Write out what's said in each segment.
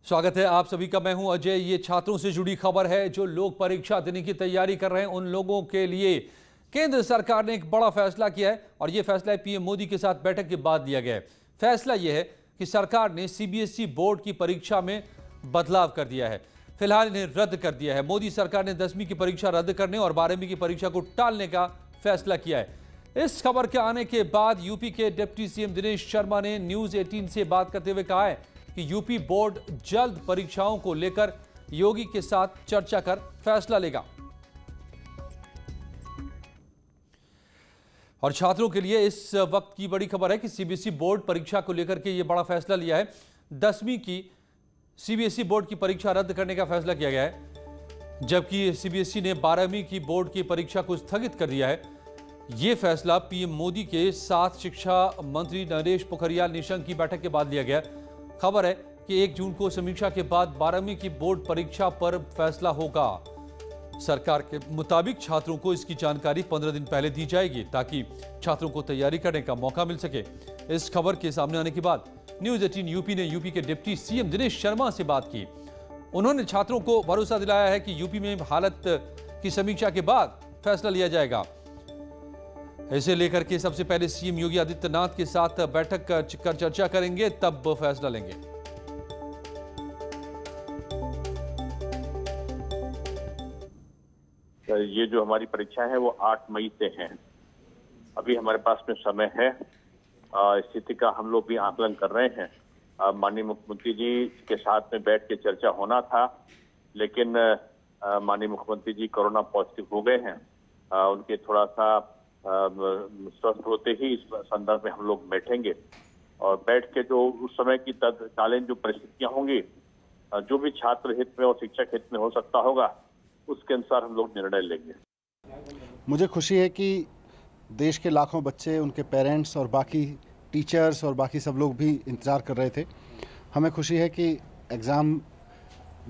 स्वागत है आप सभी का। मैं हूं अजय। ये छात्रों से जुड़ी खबर है। जो लोग परीक्षा देने की तैयारी कर रहे हैं उन लोगों के लिए केंद्र सरकार ने एक बड़ा फैसला किया है और यह फैसला पीएम मोदी के साथ बैठक के बाद लिया गया है। फैसला यह है कि सरकार ने सीबीएसई बोर्ड की परीक्षा में बदलाव कर दिया है। फिलहाल इन्हें रद्द कर दिया है। मोदी सरकार ने 10वीं की परीक्षा रद्द करने और 12वीं की परीक्षा को टालने का फैसला किया है। इस खबर के आने के बाद यूपी के डिप्टी सीएम दिनेश शर्मा ने न्यूज 18 से बात करते हुए कहा है कि यूपी बोर्ड जल्द परीक्षाओं को लेकर योगी के साथ चर्चा कर फैसला लेगा। और छात्रों के लिए इस वक्त की बड़ी खबर है कि सीबीएसई बोर्ड परीक्षा को लेकर के यह बड़ा फैसला लिया है। 10वीं की सीबीएसई बोर्ड की परीक्षा रद्द करने का फैसला किया गया है, जबकि सीबीएसई ने 12वीं की बोर्ड की परीक्षा को स्थगित कर दिया है। यह फैसला पीएम मोदी के साथ शिक्षा मंत्री नरेश पोखरियाल निशंक की बैठक के बाद लिया गया। खबर है कि 1 जून को समीक्षा के बाद 12वीं की बोर्ड परीक्षा पर फैसला होगा। सरकार के मुताबिक छात्रों को इसकी जानकारी 15 दिन पहले दी जाएगी ताकि छात्रों को तैयारी करने का मौका मिल सके। इस खबर के सामने आने के बाद न्यूज 18 यूपी ने यूपी के डिप्टी सीएम दिनेश शर्मा से बात की। उन्होंने छात्रों को भरोसा दिलाया है कि यूपी में हालत की समीक्षा के बाद फैसला लिया जाएगा। इसे लेकर के सबसे पहले सीएम योगी आदित्यनाथ के साथ बैठक कर चर्चा करेंगे, तब फैसला लेंगे। ये जो हमारी परीक्षा है वो 8 मई से है। अभी हमारे पास में समय है। स्थिति का हम लोग भी आकलन कर रहे हैं। माननीय मुख्यमंत्री जी के साथ में बैठ के चर्चा होना था, लेकिन माननीय मुख्यमंत्री जी कोरोना पॉजिटिव हो गए हैं। उनके थोड़ा सा स्वस्थ होते ही इस संदर्भ में हम लोग बैठेंगे और बैठ के जो उस समय की तत्कालीन जो परिस्थितियां होंगी, जो भी छात्र हित में और शिक्षक हित में हो सकता होगा, उसके अनुसार हम लोग निर्णय लेंगे। मुझे खुशी है कि देश के लाखों बच्चे, उनके पेरेंट्स और बाकी टीचर्स और बाकी सब लोग भी इंतज़ार कर रहे थे। हमें खुशी है कि एग्ज़ाम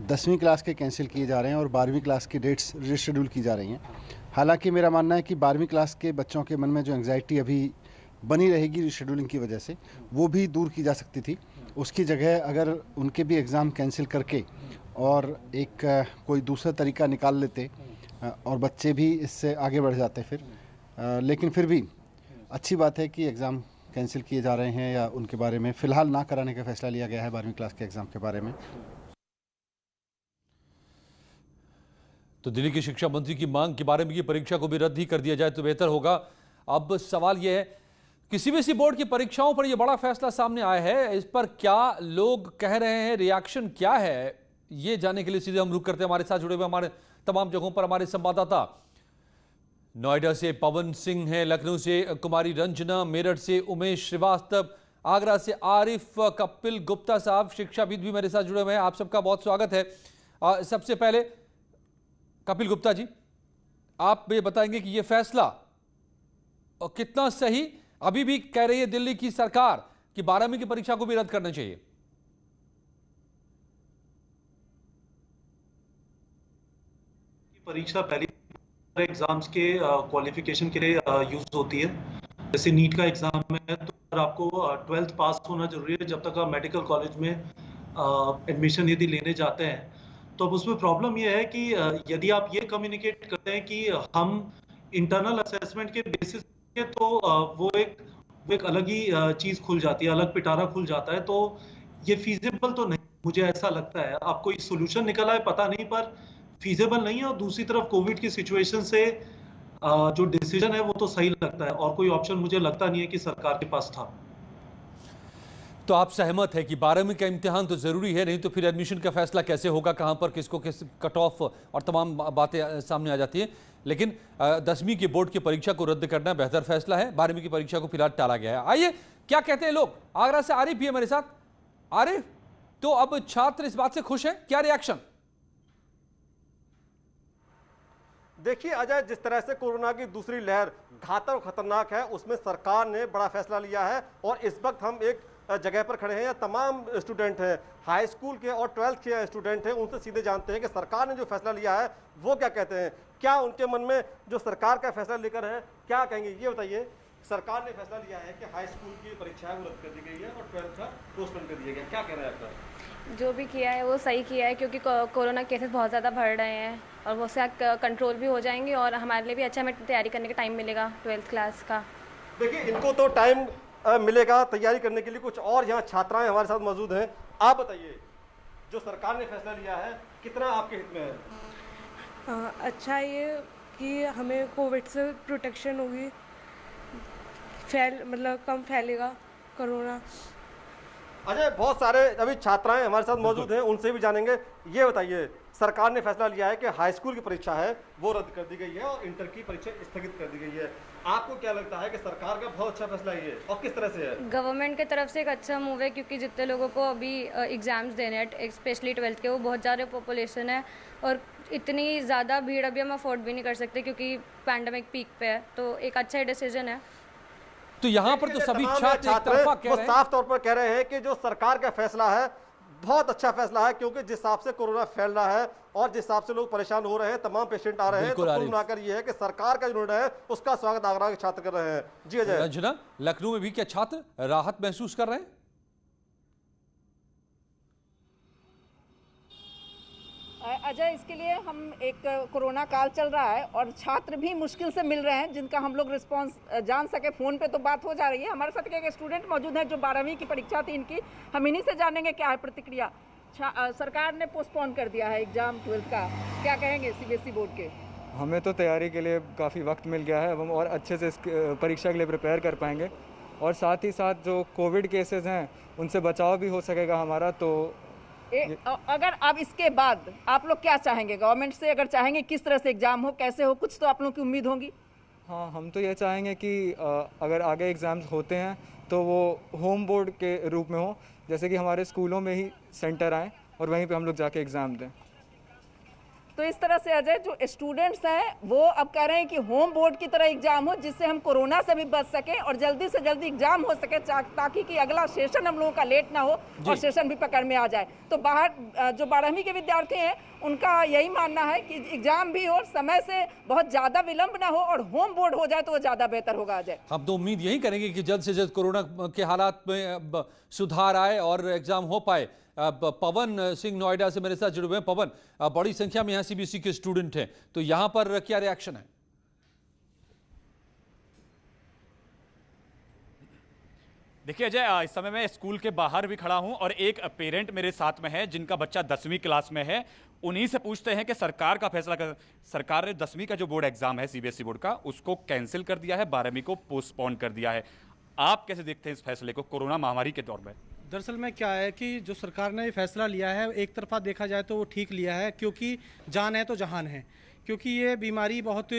10वीं क्लास के कैंसिल किए जा रहे हैं और 12वीं क्लास की डेट्स रीशेड्यूल की जा रही हैं। हालांकि मेरा मानना है कि 12वीं क्लास के बच्चों के मन में जो एंग्जाइटी अभी बनी रहेगी रीशेड्यूलिंग की वजह से, वो भी दूर की जा सकती थी। उसकी जगह अगर उनके भी एग्ज़ाम कैंसिल करके और एक कोई दूसरा तरीका निकाल लेते और बच्चे भी इससे आगे बढ़ जाते फिर। लेकिन फिर भी अच्छी बात है कि एग्ज़ाम कैंसिल किए जा रहे हैं या उनके बारे में फ़िलहाल ना कराने का फैसला लिया गया है 12वीं क्लास के एग्ज़ाम के बारे में। तो दिल्ली की शिक्षा मंत्री की मांग के बारे में की परीक्षा को भी रद्द ही कर दिया जाए तो बेहतर होगा। अब सवाल यह है कि सीबीएसई बोर्ड की परीक्षाओं पर यह बड़ा फैसला सामने आया है। इस पर क्या लोग कह रहे हैं, रिएक्शन क्या है, ये जानने के लिए सीधे हम रुक करते हैं। हमारे साथ जुड़े हुए हमारे तमाम जगहों पर हमारे संवाददाता। नोएडा से पवन सिंह हैं, लखनऊ से कुमारी रंजना, मेरठ से उमेश श्रीवास्तव, आगरा से आरिफ, कपिल गुप्ता साहब शिक्षाविद भी मेरे साथ जुड़े हुए हैं। आप सबका बहुत स्वागत है। सबसे पहले कपिल गुप्ता जी, आप ये बताएंगे कि ये फैसला कितना सही, अभी भी कह रही है दिल्ली की सरकार कि 12वीं की परीक्षा को भी रद्द करना चाहिए। परीक्षा पहली एग्जाम्स के क्वालिफिकेशन के लिए यूज होती है। जैसे नीट का एग्जाम है तो आपको 12th पास होना जरूरी है जब तक आप मेडिकल कॉलेज में एडमिशन यदि लेने जाते हैं। तो अब उसमें प्रॉब्लम यह है कि यदि आप ये कम्युनिकेट करते हैं कि हम इंटरनल असेसमेंट के बेसिस पे, तो वो एक अलग ही चीज़ खुल जाती है, अलग पिटारा खुल जाता है। तो ये फीजिबल तो नहीं, मुझे ऐसा लगता है। अब कोई सोल्यूशन निकला है पता नहीं, पर फीजिबल नहीं है। और दूसरी तरफ कोविड की सिचुएशन से जो डिसीजन है वो तो सही लगता है, और कोई ऑप्शन मुझे लगता नहीं है कि सरकार के पास था। तो आप सहमत है कि 12वीं का इम्तिहान तो जरूरी है, नहीं तो फिर एडमिशन का फैसला कैसे होगा, कहां पर किसको किस कट ऑफ और तमाम बातें सामने आ जाती हैं। लेकिन 10वीं की बोर्ड की परीक्षा को रद्द करना बेहतर फैसला है। 12वीं की परीक्षा को फिलहाल टाला गया है। आइए क्या कहते हैं लोग। आगरा से आरिफ भी है मेरे साथ। आरिफ, तो अब छात्र इस बात से खुश है, क्या रिएक्शन? देखिए अजय, जिस तरह से कोरोना की दूसरी लहर घातक और खतरनाक है, उसमें सरकार ने बड़ा फैसला लिया है। और इस वक्त हम एक जगह पर खड़े हैं, या तमाम स्टूडेंट हैं, हाई स्कूल के और 12th के स्टूडेंट हैं, उनसे सीधे जानते हैं कि सरकार ने जो फैसला लिया है वो क्या कहते हैं, क्या उनके मन में जो सरकार का फैसला लेकर है क्या कहेंगे, ये बताइए। सरकार ने फैसला लिया है कि हाई स्कूल की परीक्षाएं वो रद्द कर दी गई है और 12th का पोस्टपोन कर दिया गया, क्या कहना है आपका? जो भी किया है वो सही किया है, क्योंकि कोरोना केसेस बहुत ज़्यादा बढ़ रहे हैं और वो उससे कंट्रोल भी हो जाएंगे और हमारे लिए भी अच्छा, हमें तैयारी करने का टाइम मिलेगा 12th क्लास का। देखिए, इनको तो टाइम मिलेगा तैयारी करने के लिए। कुछ और यहाँ छात्राएं हमारे साथ मौजूद हैं। आप बताइए, जो सरकार ने फैसला लिया है कितना आपके हित में है? अच्छा ये कि हमें कोविड से प्रोटेक्शन होगी, मतलब कम फैलेगा कोरोना। अजय, बहुत सारे अभी छात्राएं हमारे साथ मौजूद हैं, उनसे भी जानेंगे। ये बताइए, सरकार ने फैसला लिया है कि हाई स्कूल की परीक्षा है वो रद्द कर दी गई है और इंटर की परीक्षा स्थगित कर दी गई है। आपको क्या लगता है कि सरकार का बहुत अच्छा फैसला ये और किस तरह से है? गवर्नमेंट की तरफ से एक अच्छा मूव है, क्योंकि जितने लोगों को अभी एग्ज़ाम्स देने हैं, स्पेशली 12th के, वो बहुत ज़्यादा पॉपुलेशन है और इतनी ज़्यादा भीड़ अभी हम अफोर्ड भी नहीं कर सकते क्योंकि पैंडेमिक पीक पे है। तो एक अच्छा डिसीजन है। तो यहाँ पर तो सभी छात्र एक तरफा कह रहे हैं, साफ तौर पर कह रहे हैं कि जो सरकार का फैसला है बहुत अच्छा फैसला है, क्योंकि जिस हिसाब से कोरोना फैल रहा है और जिस हिसाब से लोग परेशान हो रहे हैं, तमाम पेशेंट आ रहे हैं, तो कुल मिलाकर ये है कि सरकार का जो निर्णय है उसका स्वागत आगरा के छात्र कर रहे हैं। जी अजय। रंजना, लखनऊ में भी क्या छात्र राहत महसूस कर रहे हैं? अजय, इसके लिए हम एक कोरोना काल चल रहा है और छात्र भी मुश्किल से मिल रहे हैं जिनका हम लोग रिस्पांस जान सके। फ़ोन पे तो बात हो जा रही है। हमारे साथ एक स्टूडेंट मौजूद है जो 12वीं की परीक्षा थी इनकी, हम इन्हीं से जानेंगे क्या है प्रतिक्रिया। सरकार ने पोस्टपोन कर दिया है एग्ज़ाम 12th का, क्या कहेंगे सीबीएसई बोर्ड के? हमें तो तैयारी के लिए काफ़ी वक्त मिल गया है, अब हम और अच्छे से इस परीक्षा के लिए प्रिपेयर कर पाएंगे और साथ ही साथ जो कोविड केसेस हैं उनसे बचाव भी हो सकेगा हमारा। तो अगर अब इसके बाद आप लोग क्या चाहेंगे गवर्नमेंट से? अगर चाहेंगे किस तरह से एग्ज़ाम हो, कैसे हो, कुछ तो आप लोगों की उम्मीद होगी। हाँ, हम तो ये चाहेंगे कि अगर आगे एग्ज़ाम्स होते हैं तो वो होम बोर्ड के रूप में हो, जैसे कि हमारे स्कूलों में ही सेंटर आए और वहीं पे हम लोग जाके एग्ज़ाम दें। तो इस तरह से अजय, जो स्टूडेंट्स हैं वो अब कह रहे हैं कि होम बोर्ड की तरह एग्जाम हो, जिससे हम कोरोना से भी बच सकें और जल्दी से जल्दी एग्जाम हो सके, ताकि कि अगला सेशन हम लोगों का लेट ना हो और सेशन भी पकड़ में आ जाए। तो बाहर जो 12वीं के विद्यार्थी हैं उनका यही मानना है कि एग्जाम भी हो, समय से बहुत ज़्यादा विलंब ना हो और होम बोर्ड हो जाए तो वो ज़्यादा बेहतर होगा। अजय, हम तो उम्मीद यही करेंगे कि जल्द से जल्द कोरोना के हालात में सुधार आए और एग्जाम हो पाए। पवन सिंह नोएडा से मेरे साथ जुड़े हुए हैं। पवन, बड़ी संख्या में यहाँ सीबीएसई के स्टूडेंट हैं, तो यहाँ पर क्या रिएक्शन है? देखिए अजय, इस समय मैं स्कूल के बाहर भी खड़ा हूं और एक पेरेंट मेरे साथ में है जिनका बच्चा 10वीं क्लास में है। उन्हीं से पूछते हैं कि सरकार का फैसला सरकार ने 10वीं का जो बोर्ड एग्जाम है सीबीएसई बोर्ड का, उसको कैंसिल कर दिया है, 12वीं को पोस्टपोन कर दिया है। आप कैसे देखते हैं इस फैसले को कोरोना महामारी के दौर में? दरअसल में क्या है कि जो सरकार ने फैसला लिया है, एक तरफा देखा जाए तो वो ठीक लिया है, क्योंकि जान है तो जहान है। क्योंकि ये बीमारी बहुत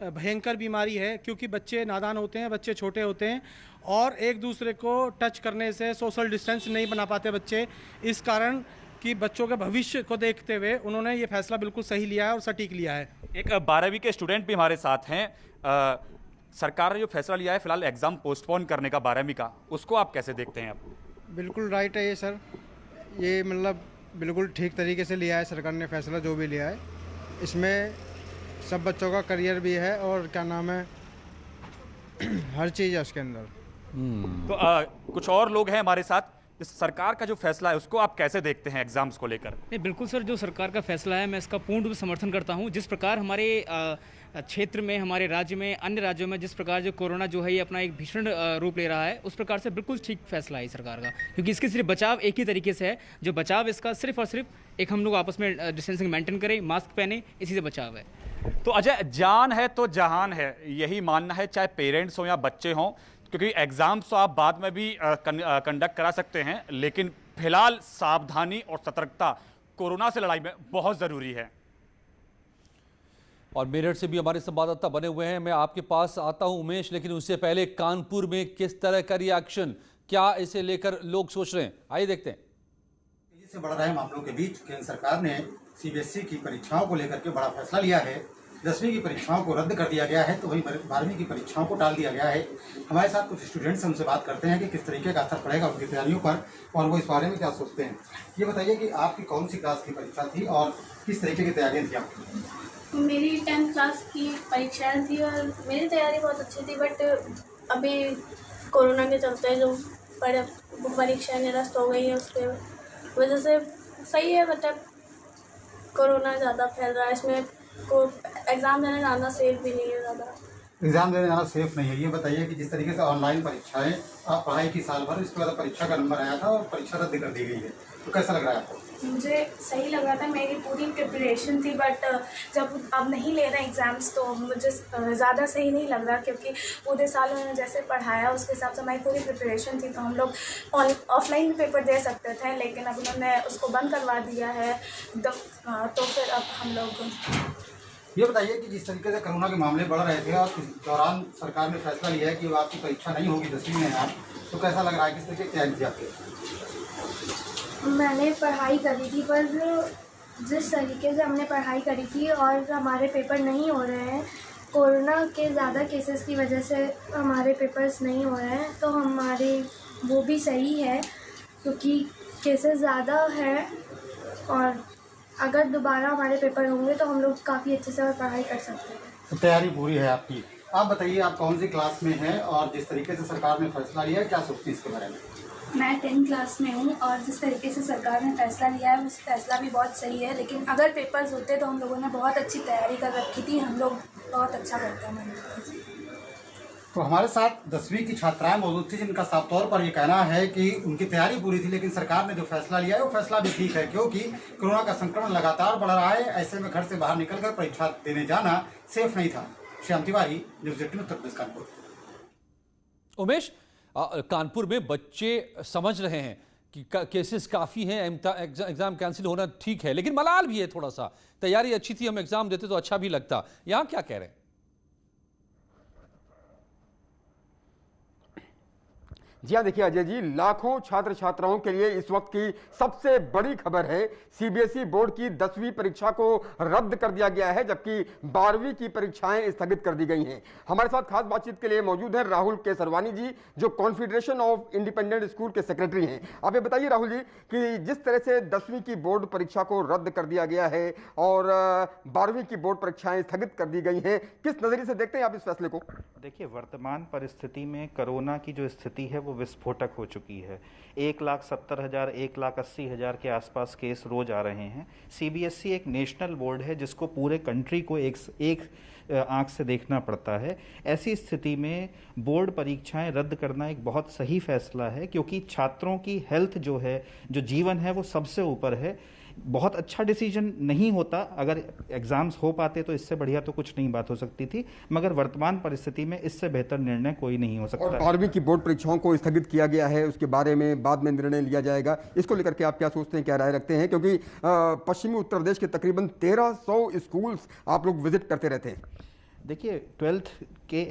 भयंकर बीमारी है, क्योंकि बच्चे नादान होते हैं, बच्चे छोटे होते हैं और एक दूसरे को टच करने से सोशल डिस्टेंस नहीं बना पाते बच्चे। इस कारण कि बच्चों के भविष्य को देखते हुए उन्होंने ये फैसला बिल्कुल सही लिया है और सटीक लिया है। एक 12वीं के स्टूडेंट भी हमारे साथ हैं। सरकार ने जो फैसला लिया है फिलहाल एग्जाम पोस्टपोन करने का 12वीं का, उसको आप कैसे देखते हैं? आप बिल्कुल राइट है ये सर, ये मतलब बिल्कुल ठीक तरीके से लिया है सरकार ने फैसला जो भी लिया है। इसमें सब बच्चों का करियर भी है और क्या नाम है हर चीज़ है उसके अंदर। तो कुछ और लोग हैं हमारे साथ। इस सरकार का जो फैसला है उसको आप कैसे देखते हैं एग्जाम्स को लेकर? नहीं, बिल्कुल सर, जो सरकार का फैसला है मैं इसका पूर्ण रूप से समर्थन करता हूं। जिस प्रकार हमारे क्षेत्र में, हमारे राज्य में, अन्य राज्यों में जिस प्रकार जो कोरोना जो है ये अपना एक भीषण रूप ले रहा है, उस प्रकार से बिल्कुल ठीक फैसला है सरकार का, क्योंकि इसके सिर्फ बचाव एक ही तरीके से है। जो बचाव इसका सिर्फ और सिर्फ एक हम लोग आपस में डिस्टेंसिंग मेंटेन करें, मास्क पहने, इसी से बचाव है। तो अजय, जान है तो जहान है, यही मानना है, चाहे पेरेंट्स हो या बच्चे हों, क्योंकि एग्जाम्स तो आप बाद में भी कंडक्ट करा सकते हैं, लेकिन फिलहाल सावधानी और सतर्कता कोरोना से लड़ाई में बहुत जरूरी है। और मेरठ से भी हमारे संवाददाता बने हुए हैं, मैं आपके पास आता हूं उमेश, लेकिन उससे पहले कानपुर में किस तरह का रिएक्शन, क्या इसे लेकर लोग सोच रहे हैं, आइए देखते हैं। तेजी से बढ़ रहे मामलों के बीच केंद्र सरकार ने सीबीएसई की परीक्षाओं को लेकर के बड़ा फैसला लिया है। 10वीं की परीक्षाओं को रद्द कर दिया गया है, तो वहीं 12वीं की परीक्षाओं को टाल दिया गया है। हमारे साथ कुछ स्टूडेंट्स हमसे बात करते हैं कि किस तरीके का असर पड़ेगा उनकी तैयारियों पर और वो इस बारे में क्या सोचते हैं। ये बताइए कि आपकी कौन सी क्लास की परीक्षा थी और किस तरीके की तैयारियाँ थी आपकी? मेरी 10th क्लास की परीक्षाएं थी और मेरी तैयारी बहुत अच्छी थी, बट अभी कोरोना के चलते जो परीक्षा निरस्त हो गई है उसके वजह से सही है, मतलब कोरोना ज़्यादा फैल रहा है, इसमें को एग्ज़ाम देने जाना सेफ भी नहीं है ज़्यादा। एग्जाम देने जाना सेफ नहीं है। ये बताइए कि जिस तरीके से ऑनलाइन परीक्षाएं आप पढ़ाई की साल भर, इसके बाद परीक्षा का नंबर आया था और परीक्षा रद्द कर दी गई है, तो कैसा लग रहा है आपको? मुझे सही लग रहा था, मेरी पूरी प्रिपरेशन थी, बट जब अब नहीं ले रहे एग्ज़ाम्स तो मुझे ज़्यादा सही नहीं लग रहा, क्योंकि पूरे साल उन्होंने जैसे पढ़ाया उसके हिसाब से हमारी पूरी प्रिपरेशन थी, तो हम लोग ऑफलाइन भी पेपर दे सकते थे, लेकिन अब उन्होंने उसको बंद करवा दिया है एकदम। तो फिर अब हम लोग ये बताइए कि जिस तरीके से कोरोना के मामले बढ़ रहे थे और इस दौरान सरकार ने फैसला लिया है कि आपकी परीक्षा नहीं होगी 10वीं में आप, तो कैसा लग रहा है, किस तरीके की तैयारी थी आपकी? मैंने पढ़ाई करी थी, पर जिस तरीके से हमने पढ़ाई करी थी और हमारे पेपर नहीं हो रहे हैं, कोरोना के ज़्यादा केसेस की वजह से हमारे पेपर्स नहीं हो रहे हैं, तो हमारे वो भी सही है क्योंकि केसेस ज़्यादा है, और अगर दोबारा हमारे पेपर होंगे तो हम लोग काफ़ी अच्छे से और पढ़ाई कर सकते हैं। तो तैयारी पूरी है आपकी। आप बताइए आप कौन सी क्लास में हैं और जिस तरीके से सरकार ने फैसला लिया है, क्या सोचती है इसके बारे में? मैं 10th क्लास में हूँ और जिस तरीके से सरकार ने फैसला लिया है उस फैसला भी बहुत सही है, लेकिन अगर पेपर्स होते तो हम लोगों ने बहुत अच्छी तैयारी कर रखी थी, हम लोग बहुत अच्छा करते हैं। तो हमारे साथ 10वीं की छात्राएं मौजूद थी जिनका साफ तौर पर ये कहना है कि उनकी तैयारी पूरी थी, लेकिन सरकार ने जो फैसला लिया है वो फैसला भी ठीक है, क्योंकि कोरोना का संक्रमण लगातार बढ़ रहा है। ऐसे में घर से बाहर निकलकर परीक्षा देने जाना सेफ नहीं था। श्याम तिवारी, न्यूज़ 18 उत्तर प्रदेश कानपुर। उमेश, कानपुर में बच्चे समझ रहे हैं कि केसेस काफ़ी हैं, एग्ज़ाम कैंसिल होना ठीक है, लेकिन मलाल भी है थोड़ा सा। तैयारी अच्छी थी, हम एग्ज़ाम देते तो अच्छा भी लगता। यहाँ क्या कह रहे हैं? जी हाँ, देखिए अजय जी, लाखों छात्र छात्राओं के लिए इस वक्त की सबसे बड़ी खबर है, सीबीएसई बोर्ड की 10वीं परीक्षा को रद्द कर दिया गया है, जबकि 12वीं की परीक्षाएं स्थगित कर दी गई हैं। हमारे साथ खास बातचीत के लिए मौजूद हैं राहुल केसरवानी जी, जो कॉन्फेडरेशन ऑफ इंडिपेंडेंट स्कूल के सेक्रेटरी हैं। आप ये बताइए राहुल जी कि जिस तरह से 10वीं की बोर्ड परीक्षा को रद्द कर दिया गया है और 12वीं की बोर्ड परीक्षाएं स्थगित कर दी गई हैं, किस नजरिए से देखते हैं आप इस फैसले को? देखिए, वर्तमान परिस्थिति में कोरोना की जो स्थिति है वो विस्फोटक हो चुकी है। 1,70,000 1,80,000 के आसपास केस रोज आ रहे हैं। सीबीएसई एक नेशनल बोर्ड है जिसको पूरे कंट्री को एक आंख से देखना पड़ता है। ऐसी स्थिति में बोर्ड परीक्षाएं रद्द करना एक बहुत सही फैसला है, क्योंकि छात्रों की हेल्थ जो है, जो जीवन है, वो सबसे ऊपर है। बहुत अच्छा डिसीजन नहीं होता, अगर एग्जाम्स हो पाते तो इससे बढ़िया तो कुछ नहीं बात हो सकती थी, मगर वर्तमान परिस्थिति में इससे बेहतर निर्णय कोई नहीं हो सकता। और 12वीं की बोर्ड परीक्षाओं को स्थगित किया गया है, उसके बारे में बाद में निर्णय लिया जाएगा। इसको लेकर के आप क्या सोचते हैं, क्या राय रखते हैं? क्योंकि पश्चिमी उत्तर प्रदेश के तकरीबन 1300 स्कूल्स आप लोग विजिट करते रहते हैं। देखिए, 12th के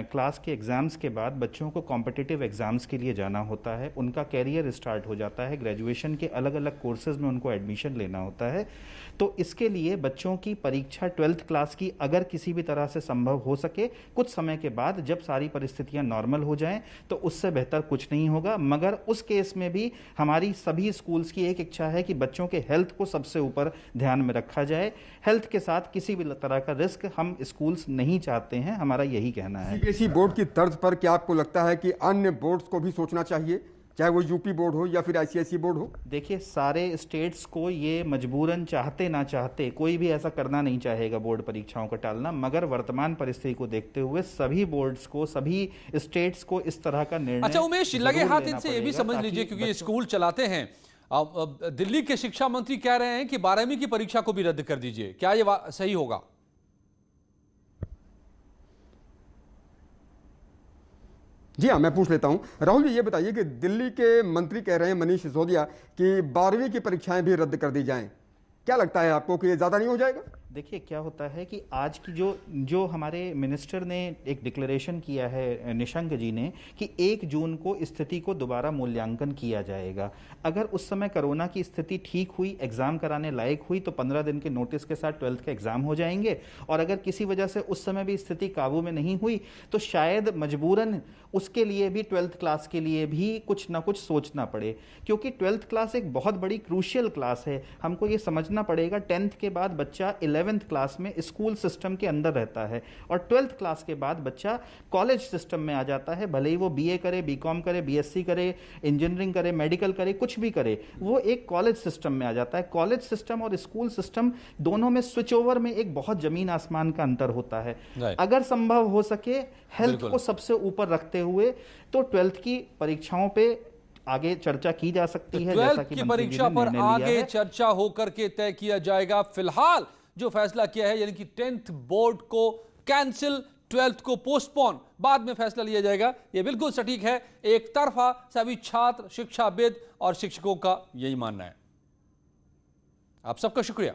क्लास के एग्ज़ाम्स के बाद बच्चों को कॉम्पिटिटिव एग्ज़ाम्स के लिए जाना होता है, उनका कैरियर स्टार्ट हो जाता है, ग्रेजुएशन के अलग अलग कोर्सेज़ में उनको एडमिशन लेना होता है। तो इसके लिए बच्चों की परीक्षा 12th क्लास की अगर किसी भी तरह से संभव हो सके कुछ समय के बाद, जब सारी परिस्थितियां नॉर्मल हो जाएं, तो उससे बेहतर कुछ नहीं होगा। मगर उस केस में भी हमारी सभी स्कूल्स की एक इच्छा है कि बच्चों के हेल्थ को सबसे ऊपर ध्यान में रखा जाए। हेल्थ के साथ किसी भी तरह का रिस्क हम स्कूल्स नहीं चाहते हैं, हमारा यही कहना है। सीबीएसई बोर्ड की तर्ज पर क्या आपको लगता है कि अन्य बोर्ड्स को भी सोचना चाहिए, चाहे वो यूपी बोर्ड हो या फिर आईसीएसई बोर्ड हो? देखिए, सारे स्टेट्स को ये मजबूरन चाहते ना चाहते कोई भी ऐसा करना नहीं चाहेगा बोर्ड परीक्षाओं को टालना, मगर वर्तमान परिस्थिति को देखते हुए सभी बोर्ड्स को, सभी स्टेट्स को इस तरह का निर्णय। अच्छा उमेश, लगे हाथ इनसे ये भी समझ लीजिए, क्योंकि स्कूल चलाते हैं, दिल्ली के शिक्षा मंत्री कह रहे हैं कि 12वीं की परीक्षा को भी रद्द कर दीजिए, क्या ये सही होगा? जी हाँ, मैं पूछ लेता हूं। राहुल जी, ये बताइए कि दिल्ली के मंत्री कह रहे हैं मनीष सिसोदिया कि 12वीं की परीक्षाएं भी रद्द कर दी जाएं, क्या लगता है आपको कि ये ज़्यादा नहीं हो जाएगा? देखिए, क्या होता है कि आज की जो हमारे मिनिस्टर ने एक डिक्लेरेशन किया है, निशंक जी ने, कि 1 जून को स्थिति को दोबारा मूल्यांकन किया जाएगा। अगर उस समय कोरोना की स्थिति ठीक हुई, एग्जाम कराने लायक हुई, तो 15 दिन के नोटिस के साथ 12th के एग्जाम हो जाएंगे। और अगर किसी वजह से उस समय भी स्थिति काबू में नहीं हुई तो शायद मजबूरन उसके लिए भी 12th क्लास के लिए भी कुछ ना कुछ सोचना पड़े, क्योंकि 12th क्लास एक बहुत बड़ी क्रूशियल क्लास है। हमको ये समझना पड़ेगा 10th के बाद बच्चा 11 11th क्लास में स्कूल सिस्टम के अंदर रहता है और 12th क्लास के बाद बच्चा कॉलेज सिस्टम में आ जाता है। भले ही वो BA करे, BCom करे, BSc करे, इंजीनियरिंग करे, मेडिकल करे, कुछ भी करे, वो एक कॉलेज सिस्टम में आ जाता है। कॉलेज सिस्टम और स्कूल सिस्टम दोनों में स्विच ओवर में एक बहुत जमीन आसमान का अंतर होता है। अगर संभव हो सके हेल्थ को सबसे ऊपर रखते हुए तो 12th की परीक्षाओं पे आगे चर्चा की जा सकती है। जैसा कि की परीक्षा पर आगे चर्चा होकर के तय किया जाएगा। फिलहाल जो फैसला किया है यानी कि 10th बोर्ड को कैंसिल, 12th को पोस्टपोन, बाद में फैसला लिया जाएगा, यह बिल्कुल सटीक है। एक तरफा सभी छात्र, शिक्षाविद और शिक्षकों का यही मानना है। आप सबका शुक्रिया।